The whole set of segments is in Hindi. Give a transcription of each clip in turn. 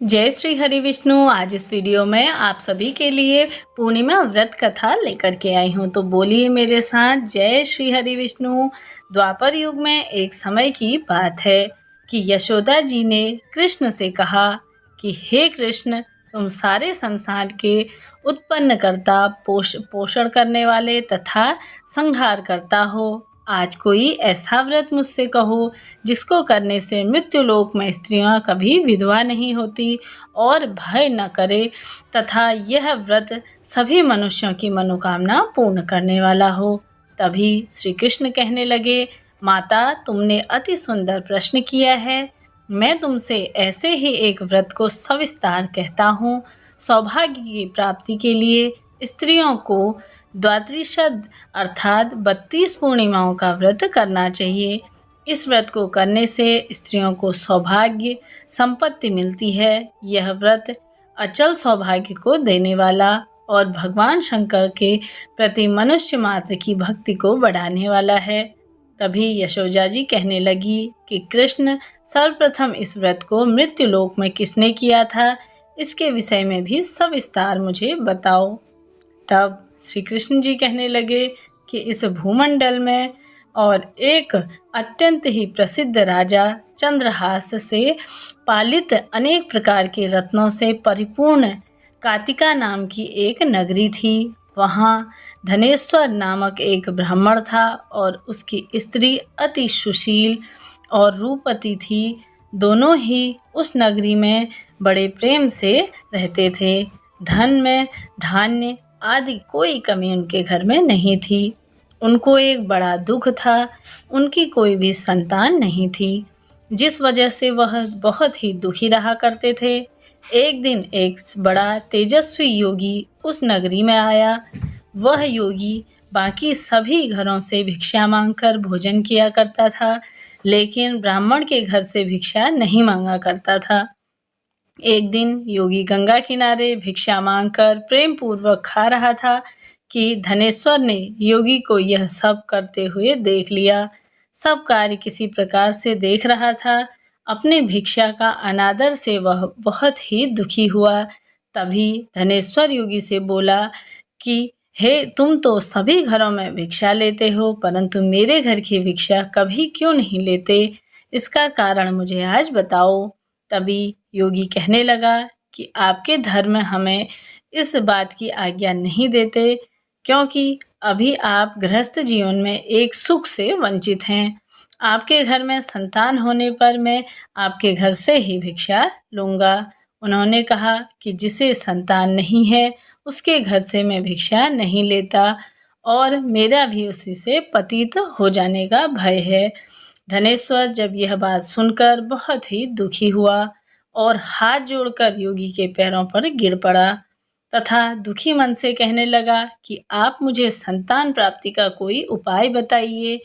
जय श्री हरि विष्णु। आज इस वीडियो में आप सभी के लिए पूर्णिमा व्रत कथा लेकर के आई हूँ। तो बोलिए मेरे साथ जय श्री हरि विष्णु। द्वापर युग में एक समय की बात है कि यशोदा जी ने कृष्ण से कहा कि हे कृष्ण, तुम सारे संसार के उत्पन्न करता, पोषण करने वाले तथा संहार करता हो। आज कोई ऐसा व्रत मुझसे कहो जिसको करने से मृत्यु लोक में स्त्रियां कभी विधवा नहीं होती और भय न करे, तथा यह व्रत सभी मनुष्यों की मनोकामना पूर्ण करने वाला हो। तभी श्री कृष्ण कहने लगे, माता, तुमने अति सुंदर प्रश्न किया है। मैं तुमसे ऐसे ही एक व्रत को सविस्तार कहता हूँ। सौभाग्य की प्राप्ति के लिए स्त्रियों को द्वात्रिशद अर्थात 32 पूर्णिमाओं का व्रत करना चाहिए। इस व्रत को करने से स्त्रियों को सौभाग्य संपत्ति मिलती है। यह व्रत अचल सौभाग्य को देने वाला और भगवान शंकर के प्रति मनुष्य मात्र की भक्ति को बढ़ाने वाला है। तभी यशोदा जी कहने लगी कि कृष्ण, सर्वप्रथम इस व्रत को मृत्यु लोक में किसने किया था, इसके विषय में भी सविस्तार मुझे बताओ। तब श्री कृष्ण जी कहने लगे कि इस भूमंडल में और एक अत्यंत ही प्रसिद्ध राजा चंद्रहास से पालित अनेक प्रकार के रत्नों से परिपूर्ण कातिका नाम की एक नगरी थी। वहाँ धनेश्वर नामक एक ब्राह्मण था और उसकी स्त्री अति सुशील और रूपवती थी। दोनों ही उस नगरी में बड़े प्रेम से रहते थे। धन में धान्य आदि कोई कमी उनके घर में नहीं थी। उनको एक बड़ा दुख था, उनकी कोई भी संतान नहीं थी, जिस वजह से वह बहुत ही दुखी रहा करते थे। एक दिन एक बड़ा तेजस्वी योगी उस नगरी में आया। वह योगी बाकी सभी घरों से भिक्षा मांगकर भोजन किया करता था, लेकिन ब्राह्मण के घर से भिक्षा नहीं मांगा करता था। एक दिन योगी गंगा किनारे भिक्षा मांगकर प्रेम पूर्वक खा रहा था कि धनेश्वर ने योगी को यह सब करते हुए देख लिया। सब कार्य किसी प्रकार से देख रहा था। अपने भिक्षा का अनादर से वह बहुत ही दुखी हुआ। तभी धनेश्वर योगी से बोला कि हे, तुम तो सभी घरों में भिक्षा लेते हो, परंतु मेरे घर की भिक्षा कभी क्यों नहीं लेते? इसका कारण मुझे आज बताओ। तभी योगी कहने लगा कि आपके धर्म हमें इस बात की आज्ञा नहीं देते, क्योंकि अभी आप गृहस्थ जीवन में एक सुख से वंचित हैं। आपके घर में संतान होने पर मैं आपके घर से ही भिक्षा लूँगा। उन्होंने कहा कि जिसे संतान नहीं है उसके घर से मैं भिक्षा नहीं लेता और मेरा भी उसी से पतित हो जाने का भय है। धनेश्वर जब यह बात सुनकर बहुत ही दुखी हुआ और हाथ जोड़कर योगी के पैरों पर गिर पड़ा तथा दुखी मन से कहने लगा कि आप मुझे संतान प्राप्ति का कोई उपाय बताइए।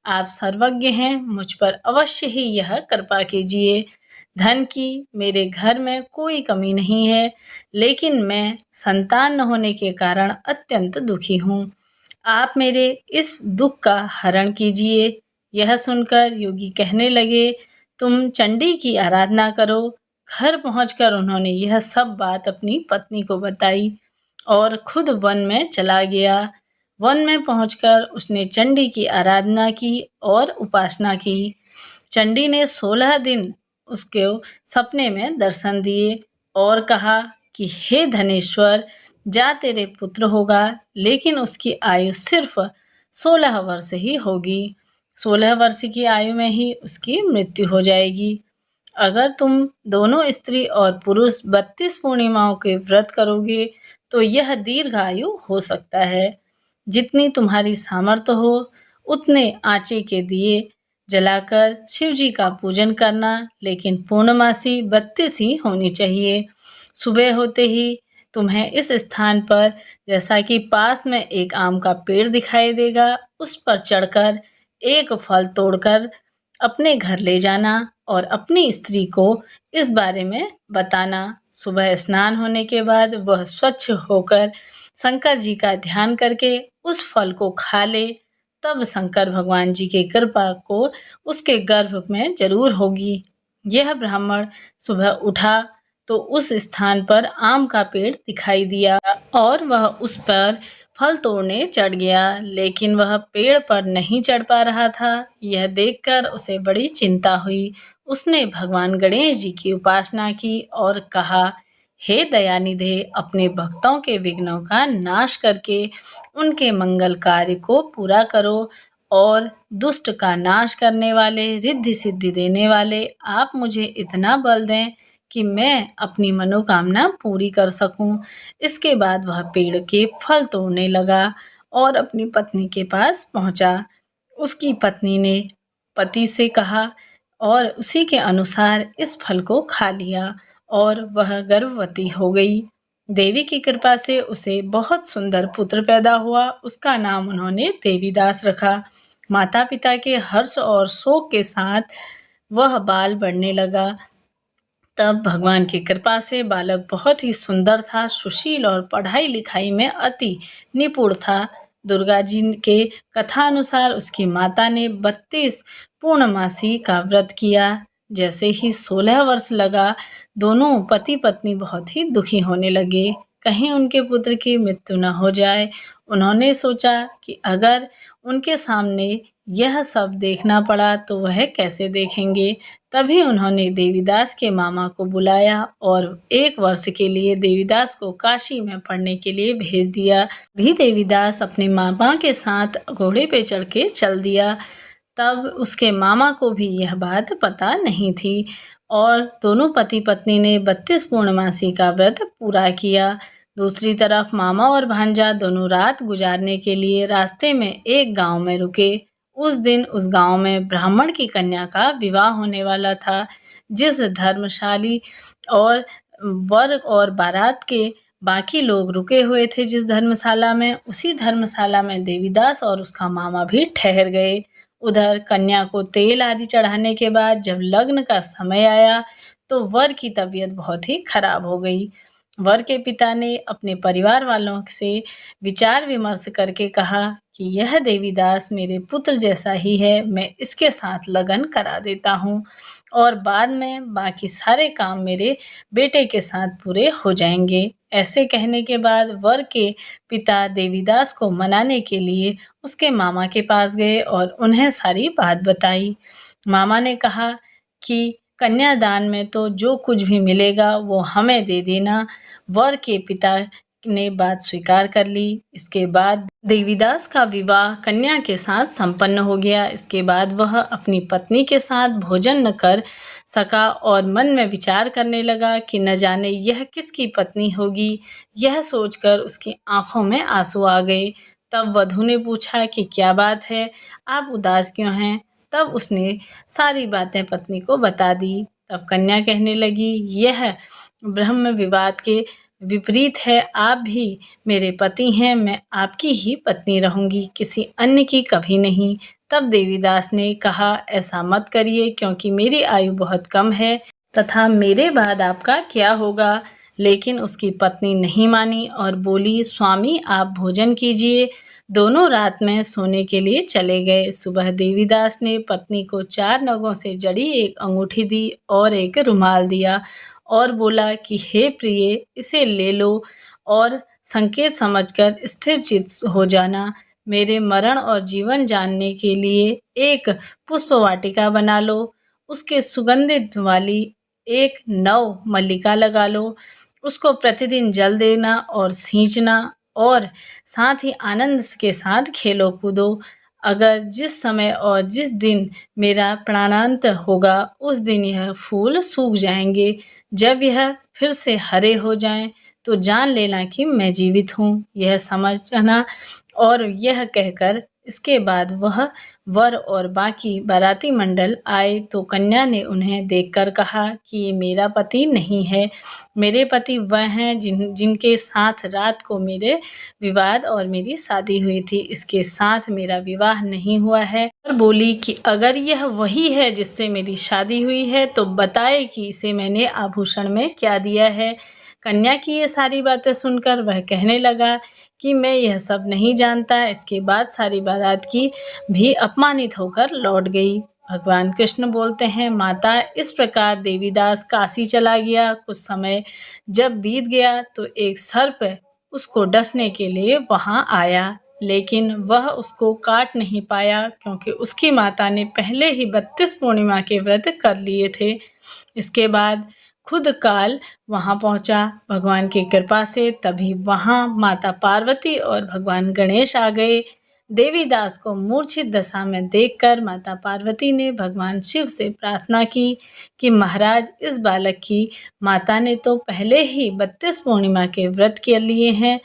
आप सर्वज्ञ हैं, मुझ पर अवश्य ही यह कृपा कीजिए। धन की मेरे घर में कोई कमी नहीं है, लेकिन मैं संतान न होने के कारण अत्यंत दुखी हूँ। आप मेरे इस दुख का हरण कीजिए। यह सुनकर योगी कहने लगे, तुम चंडी की आराधना करो। घर पहुंचकर उन्होंने यह सब बात अपनी पत्नी को बताई और खुद वन में चला गया। वन में पहुंचकर उसने चंडी की आराधना की और उपासना की। चंडी ने 16 दिन उसके सपने में दर्शन दिए और कहा कि हे धनेश्वर, जा, तेरे पुत्र होगा, लेकिन उसकी आयु सिर्फ 16 वर्ष ही होगी। 16 वर्ष की आयु में ही उसकी मृत्यु हो जाएगी। अगर तुम दोनों स्त्री और पुरुष 32 पूर्णिमाओं के व्रत करोगे तो यह दीर्घ आयु हो सकता है। जितनी तुम्हारी सामर्थ्य हो उतने आँचे के दिए जलाकर शिव जी का पूजन करना, लेकिन पूर्णमासी 32 ही होनी चाहिए। सुबह होते ही तुम्हें इस स्थान पर, जैसा कि पास में एक आम का पेड़ दिखाई देगा, उस पर चढ़कर एक फल तोड़कर अपने घर ले जाना और अपनी स्त्री को इस बारे में बताना। सुबह स्नान होने के बाद वह स्वच्छ होकर शंकर जी का ध्यान करके उस फल को खा ले, तब शंकर भगवान जी की कृपा को उसके गर्भ में जरूर होगी। यह ब्राह्मण सुबह उठा तो उस स्थान पर आम का पेड़ दिखाई दिया और वह उस पर फल तोड़ने चढ़ गया, लेकिन वह पेड़ पर नहीं चढ़ पा रहा था। यह देखकर उसे बड़ी चिंता हुई। उसने भगवान गणेश जी की उपासना की और कहा, हे दयानिधे, अपने भक्तों के विघ्नों का नाश करके उनके मंगल कार्य को पूरा करो और दुष्ट का नाश करने वाले, रिद्धि सिद्धि देने वाले आप मुझे इतना बल दें कि मैं अपनी मनोकामना पूरी कर सकूं। इसके बाद वह पेड़ के फल तोड़ने लगा और अपनी पत्नी के पास पहुंचा। उसकी पत्नी ने पति से कहा और उसी के अनुसार इस फल को खा लिया और वह गर्भवती हो गई। देवी की कृपा से उसे बहुत सुंदर पुत्र पैदा हुआ। उसका नाम उन्होंने देवीदास रखा। माता पिता के हर्ष और शोक के साथ वह बाल बढ़ने लगा। तब भगवान की कृपा से बालक बहुत ही सुंदर था, सुशील और पढ़ाई लिखाई में अति निपुण था। दुर्गा जी के कथानुसार उसकी माता ने 32 पूर्णमासी का व्रत किया। जैसे ही 16 वर्ष लगा, दोनों पति पत्नी बहुत ही दुखी होने लगे, कहीं उनके पुत्र की मृत्यु न हो जाए। उन्होंने सोचा कि अगर उनके सामने यह सब देखना पड़ा तो वह कैसे देखेंगे। तभी उन्होंने देवीदास के मामा को बुलाया और 1 वर्ष के लिए देवीदास को काशी में पढ़ने के लिए भेज दिया। भी देवीदास अपने मामा के साथ घोड़े पे चढ़ के चल दिया। तब उसके मामा को भी यह बात पता नहीं थी और दोनों पति पत्नी ने 32 पूर्णमासी का व्रत पूरा किया। दूसरी तरफ मामा और भांजा दोनों रात गुजारने के लिए रास्ते में एक गांव में रुके। उस दिन उस गांव में ब्राह्मण की कन्या का विवाह होने वाला था। जिस धर्मशाली और वर और बारात के बाकी लोग रुके हुए थे जिस धर्मशाला में, उसी धर्मशाला में देवीदास और उसका मामा भी ठहर गए। उधर कन्या को तेल आदि चढ़ाने के बाद जब लग्न का समय आया तो वर की तबीयत बहुत ही खराब हो गई। वर के पिता ने अपने परिवार वालों से विचार विमर्श करके कहा कि यह देवीदास मेरे पुत्र जैसा ही है, मैं इसके साथ लगन करा देता हूँ और बाद में बाकी सारे काम मेरे बेटे के साथ पूरे हो जाएंगे। ऐसे कहने के बाद वर के पिता देवीदास को मनाने के लिए उसके मामा के पास गए और उन्हें सारी बात बताई। मामा ने कहा कि कन्यादान में तो जो कुछ भी मिलेगा वो हमें दे देना। वर के पिता ने बात स्वीकार कर ली। इसके बाद देवीदास का विवाह कन्या के साथ संपन्न हो गया। इसके बाद वह अपनी पत्नी के साथ भोजन न कर सका और मन में विचार करने लगा कि न जाने यह किसकी पत्नी होगी। यह सोचकर उसकी आंखों में आंसू आ गए। तब वधू ने पूछा कि क्या बात है, आप उदास क्यों हैं। तब उसने सारी बातें पत्नी को बता दी। तब कन्या कहने लगी, यह ब्रह्म विवाद के विपरीत है। आप भी मेरे पति हैं, मैं आपकी ही पत्नी रहूंगी, किसी अन्य की कभी नहीं। तब देवीदास ने कहा, ऐसा मत करिए, क्योंकि मेरी आयु बहुत कम है तथा मेरे बाद आपका क्या होगा। लेकिन उसकी पत्नी नहीं मानी और बोली, स्वामी आप भोजन कीजिए। दोनों रात में सोने के लिए चले गए। सुबह देवीदास ने पत्नी को 4 नगों से जड़ी एक अंगूठी दी और एक रुमाल दिया और बोला कि हे प्रिय, इसे ले लो और संकेत समझकर स्थिर चित्त हो जाना। मेरे मरण और जीवन जानने के लिए एक पुष्प वाटिका बना लो। उसके सुगंधित वाली एक नव मल्लिका लगा लो। उसको प्रतिदिन जल देना और सींचना और साथ ही आनंद के साथ खेलो कूदो। अगर जिस समय और जिस दिन मेरा प्राणांत होगा उस दिन यह फूल सूख जाएंगे। जब यह फिर से हरे हो जाएं तो जान लेना कि मैं जीवित हूँ, यह समझना। और यह कहकर इसके बाद वह वर और बाकी बाराती मंडल आए तो कन्या ने उन्हें देखकर कहा कि ये मेरा पति नहीं है। मेरे पति वह हैं जिनके साथ रात को मेरे विवाद और मेरी शादी हुई थी। इसके साथ मेरा विवाह नहीं हुआ है। और बोली कि अगर यह वही है जिससे मेरी शादी हुई है तो बताए कि इसे मैंने आभूषण में क्या दिया है। कन्या की ये सारी बातें सुनकर वह कहने लगा कि मैं यह सब नहीं जानता। इसके बाद सारी बारात की भी अपमानित होकर लौट गई। भगवान कृष्ण बोलते हैं, माता इस प्रकार देवीदास काशी चला गया। कुछ समय जब बीत गया तो एक सर्प उसको डसने के लिए वहाँ आया, लेकिन वह उसको काट नहीं पाया क्योंकि उसकी माता ने पहले ही 32 पूर्णिमा के व्रत कर लिए थे। इसके बाद खुद काल वहाँ पहुँचा भगवान की कृपा से। तभी वहाँ माता पार्वती और भगवान गणेश आ गए। देवीदास को मूर्छित दशा में देखकर माता पार्वती ने भगवान शिव से प्रार्थना की कि महाराज, इस बालक की माता ने तो पहले ही 32 पूर्णिमा के व्रत कर लिए हैं,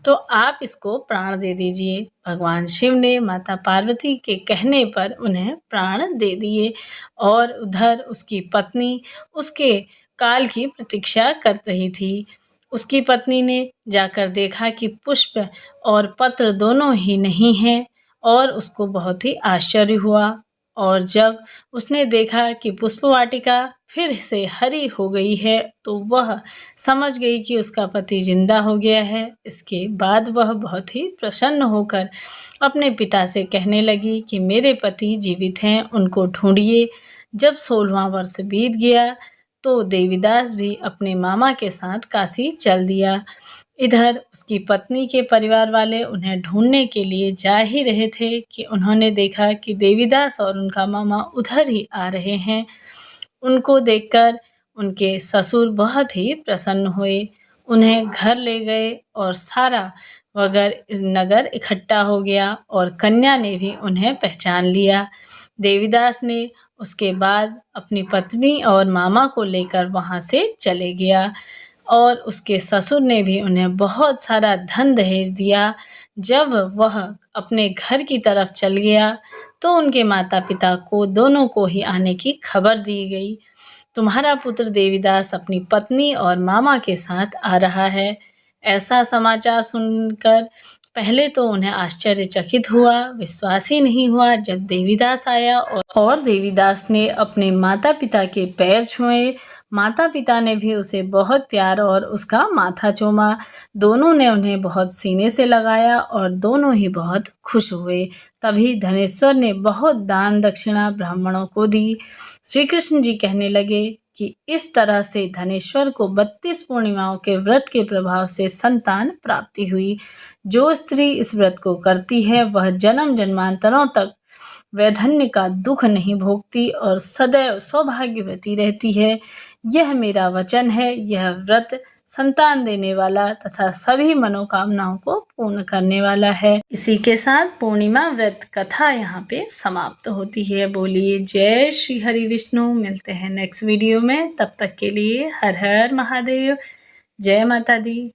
तो आप इसको प्राण दे दीजिए। भगवान शिव ने माता पार्वती के कहने पर उन्हें प्राण दे दिए और उधर उसकी पत्नी उसके काल की प्रतीक्षा कर रही थी। उसकी पत्नी ने जाकर देखा कि पुष्प और पत्र दोनों ही नहीं हैं और उसको बहुत ही आश्चर्य हुआ। और जब उसने देखा कि पुष्प वाटिका फिर से हरी हो गई है तो वह समझ गई कि उसका पति जिंदा हो गया है। इसके बाद वह बहुत ही प्रसन्न होकर अपने पिता से कहने लगी कि मेरे पति जीवित हैं, उनको ढूंढिए। जब 16वां वर्ष बीत गया तो देवीदास भी अपने मामा के साथ काशी चल दिया। इधर उसकी पत्नी के परिवार वाले उन्हें ढूंढने के लिए जा ही रहे थे कि उन्होंने देखा कि देवीदास और उनका मामा उधर ही आ रहे हैं। उनको देखकर उनके ससुर बहुत ही प्रसन्न हुए, उन्हें घर ले गए और सारा नगर इकट्ठा हो गया और कन्या ने भी उन्हें पहचान लिया। देवीदास ने उसके बाद अपनी पत्नी और मामा को लेकर वहाँ से चले गया और उसके ससुर ने भी उन्हें बहुत सारा धन दहेज दिया। जब वह अपने घर की तरफ चल गया तो उनके माता पिता को दोनों को ही आने की खबर दी गई, तुम्हारा पुत्र देवीदास अपनी पत्नी और मामा के साथ आ रहा है। ऐसा समाचार सुनकर पहले तो उन्हें आश्चर्यचकित हुआ, विश्वास ही नहीं हुआ। जब देवीदास आया और देवीदास ने अपने माता पिता के पैर छुए, माता पिता ने भी उसे बहुत प्यार और उसका माथा चूमा। दोनों ने उन्हें बहुत सीने से लगाया और दोनों ही बहुत खुश हुए। तभी धनेश्वर ने बहुत दान दक्षिणा ब्राह्मणों को दी। श्री कृष्ण जी कहने लगे कि इस तरह से धनेश्वर को 32 पूर्णिमाओं के व्रत के प्रभाव से संतान प्राप्ति हुई। जो स्त्री इस व्रत को करती है वह जन्म जन्मांतरों तक वैधन्य का दुख नहीं भोगती और सदैव सौभाग्यवती रहती है। यह मेरा वचन है। यह व्रत संतान देने वाला तथा सभी मनोकामनाओं को पूर्ण करने वाला है। इसी के साथ पूर्णिमा व्रत कथा यहाँ पे समाप्त होती है। बोलिए जय श्री हरि विष्णु। मिलते हैं नेक्स्ट वीडियो में, तब तक के लिए हर हर महादेव। जय माता दी।